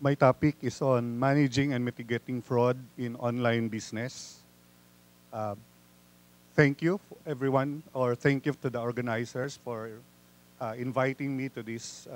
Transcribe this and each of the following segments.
My topic is on managing and mitigating fraud in online business. Uh, Thank you, everyone, or thank you to the organizers for inviting me to this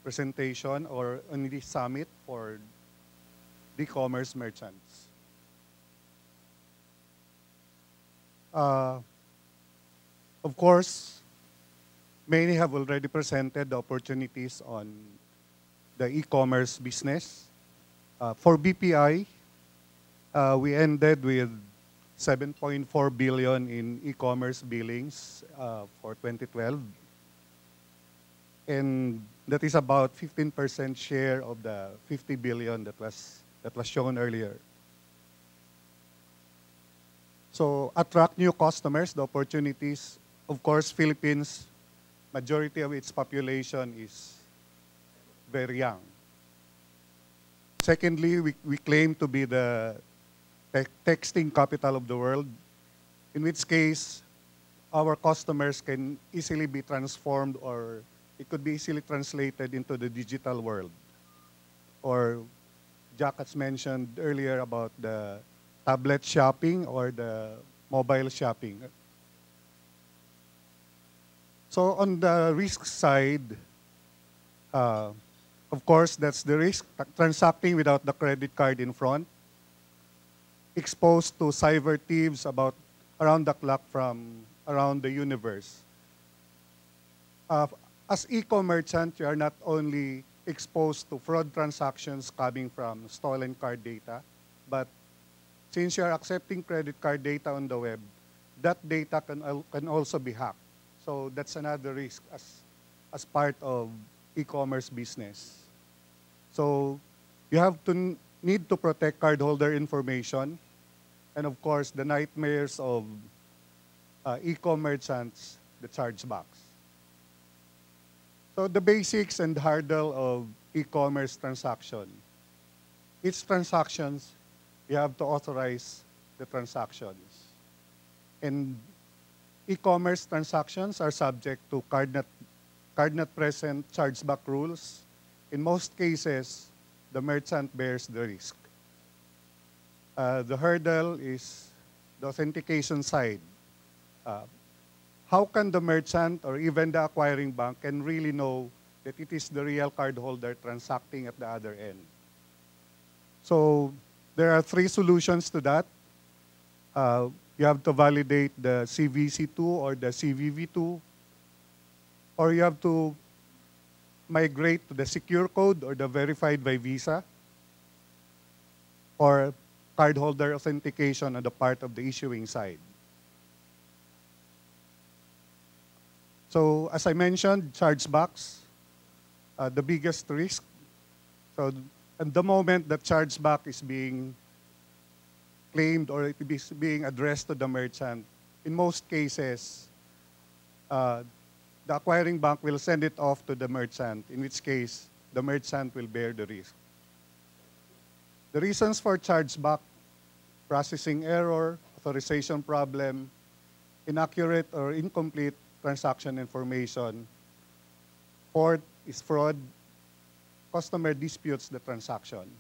presentation or on this summit for e-commerce merchants. Uh, of course, many have already presented the opportunities on the e-commerce business. For BPI, we ended with 7.4 billion in e-commerce billings for 2012. And that is about 15% share of the 50 billion that was shown earlier. So attract new customers, the opportunities. Of course, Philippines, majority of its population is very young. Secondly, we claim to be the texting capital of the world, in which case our customers can easily be transformed, or it could be easily translated into the digital world. Or Jack has mentioned earlier about the tablet shopping or the mobile shopping. So on the risk side, of course, that's the risk, transacting without the credit card in front, exposed to cyber thieves around the clock from around the universe. As e-com merchant, you are not only exposed to fraud transactions coming from stolen card data, but since you are accepting credit card data on the web, that data can also be hacked. So that's another risk as part of e-commerce business. So you have to need to protect cardholder information, and of course, the nightmares of e-com merchants, the chargebacks. So the basics and hurdle of e-commerce transaction. Each transactions, you have to authorize the transactions. And e-commerce transactions are subject to card not present chargeback rules. In most cases, the merchant bears the risk. The hurdle is the authentication side. How can the merchant or even the acquiring bank can really know that it is the real cardholder transacting at the other end? So there are three solutions to that. You have to validate the CVC2 or the CVV2, or you have to migrate to the secure code or the verified by Visa, or cardholder authentication on the part of the issuing side. So as I mentioned, chargebacks, the biggest risk. So at the moment that chargeback is being claimed or it is being addressed to the merchant, in most cases, the acquiring bank will send it off to the merchant, in which case the merchant will bear the risk. The reasons for chargeback: processing error, authorization problem, inaccurate or incomplete transaction information. Fourth is fraud. Customer disputes the transaction.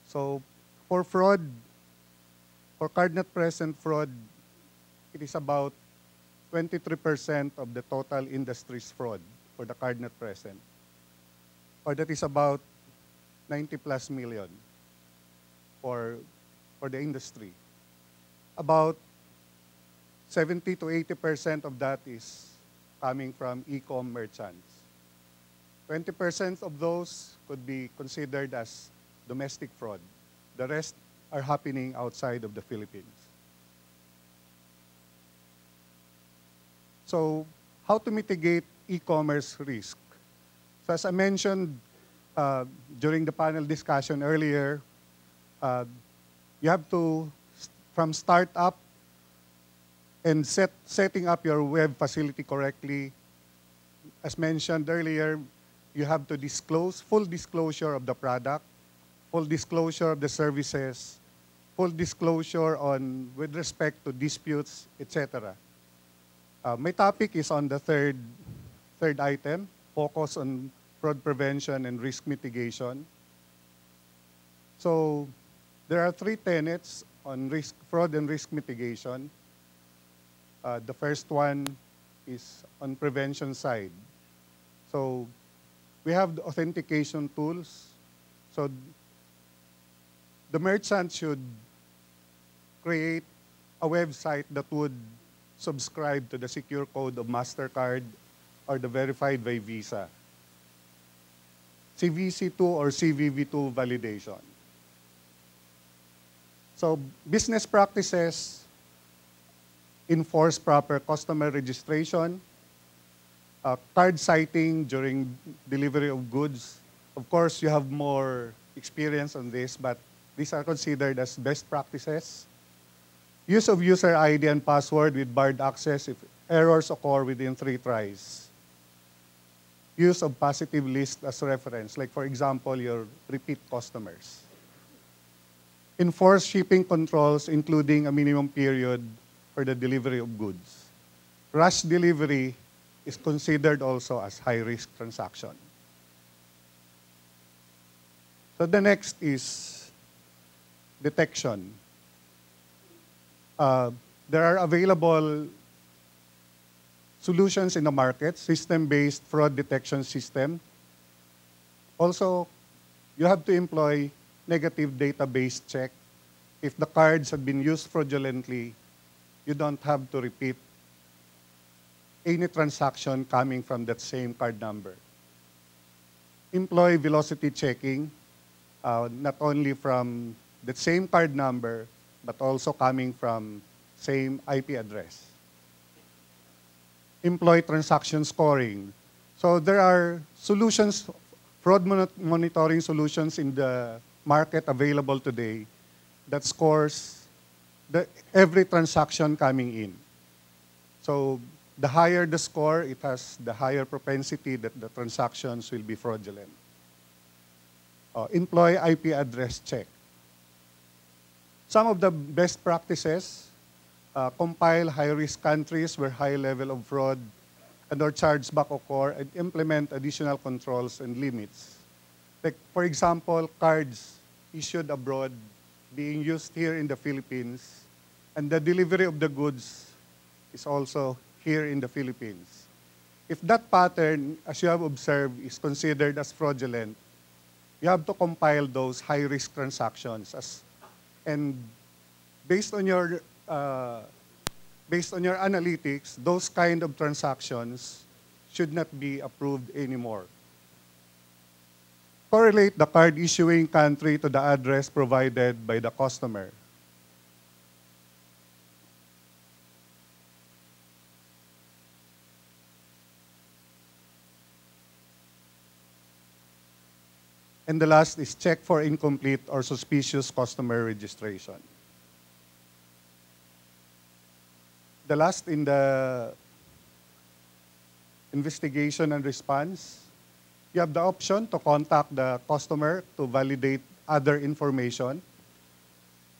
So for fraud, for card not present fraud, it is about 23% of the total industry's fraud for the card not present. Or that is about 90 plus million for the industry. About 70 to 80% of that is coming from e-com merchants. 20% of those could be considered as domestic fraud. The rest are happening outside of the Philippines. So how to mitigate e-commerce risk? So as I mentioned during the panel discussion earlier, you have to, from startup and setting up your web facility correctly, as mentioned earlier, you have to disclose, full disclosure of the product, full disclosure of the services, full disclosure with respect to disputes, etc. My topic is on the third item, focus on fraud prevention and risk mitigation. So there are three tenets on fraud and risk mitigation. The first one is on prevention side. So we have the authentication tools. So the merchant should create a website that would subscribe to the secure code of MasterCard or the verified by Visa. CVC2 or CVV2 validation. So business practices enforce proper customer registration, card citing during delivery of goods. Of course, you have more experience on this, but these are considered as best practices. Use of user ID and password with barred access if errors occur within 3 tries. Use of positive list as reference, like for example, your repeat customers. Enforce shipping controls, including a minimum period for the delivery of goods. Rush delivery is considered also as high-risk transaction. So the next is detection. There are available solutions in the market, system-based fraud detection system. Also, you have to employ negative database check. If the cards have been used fraudulently, you don't have to repeat any transaction coming from that same card number. Employ velocity checking, not only from the same card number, but also coming from same IP address. Employ transaction scoring. So there are solutions, fraud monitoring solutions in the market available today that scores every transaction coming in. So the higher the score, it has the higher propensity that the transactions will be fraudulent. Employ IP address check. Some of the best practices, compile high-risk countries where high level of fraud and or chargeback occur and implement additional controls and limits. Like, for example, cards issued abroad being used here in the Philippines, and the delivery of the goods is also here in the Philippines. If that pattern, as you have observed, is considered as fraudulent, you have to compile those high-risk transactions and based on your analytics, those kind of transactions should not be approved anymore. Correlate the card issuing country to the address provided by the customer. And the last is check for incomplete or suspicious customer registration. The last in the investigation and response, you have the option to contact the customer to validate other information.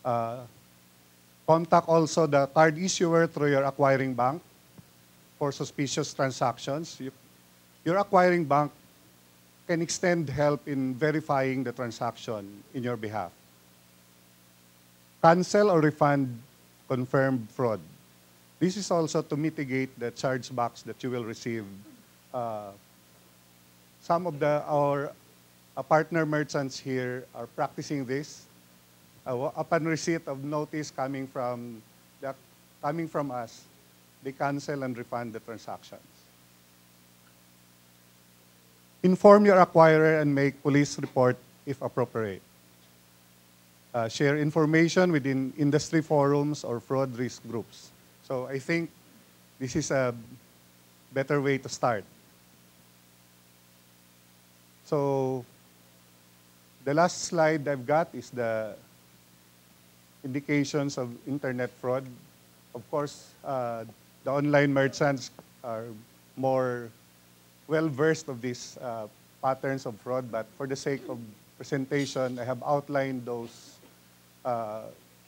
Contact also the card issuer through your acquiring bank for suspicious transactions. Your acquiring bank can extend help in verifying the transaction in your behalf. Cancel or refund confirmed fraud. This is also to mitigate the chargebacks that you will receive. Some of our partner merchants here are practicing this. Upon receipt of notice coming from us, they cancel and refund the transactions. Inform your acquirer and make police report if appropriate. Share information within industry forums or fraud risk groups. So I think this is a better way to start. So the last slide I've got is the indications of internet fraud. Of course, the online merchants are more well-versed of these patterns of fraud, but for the sake of presentation, I have outlined those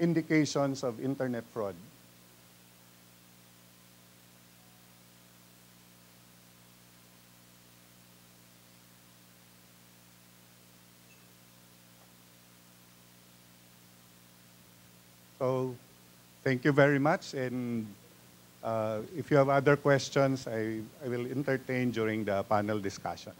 indications of internet fraud. So thank you very much. And if you have other questions, I will entertain during the panel discussion.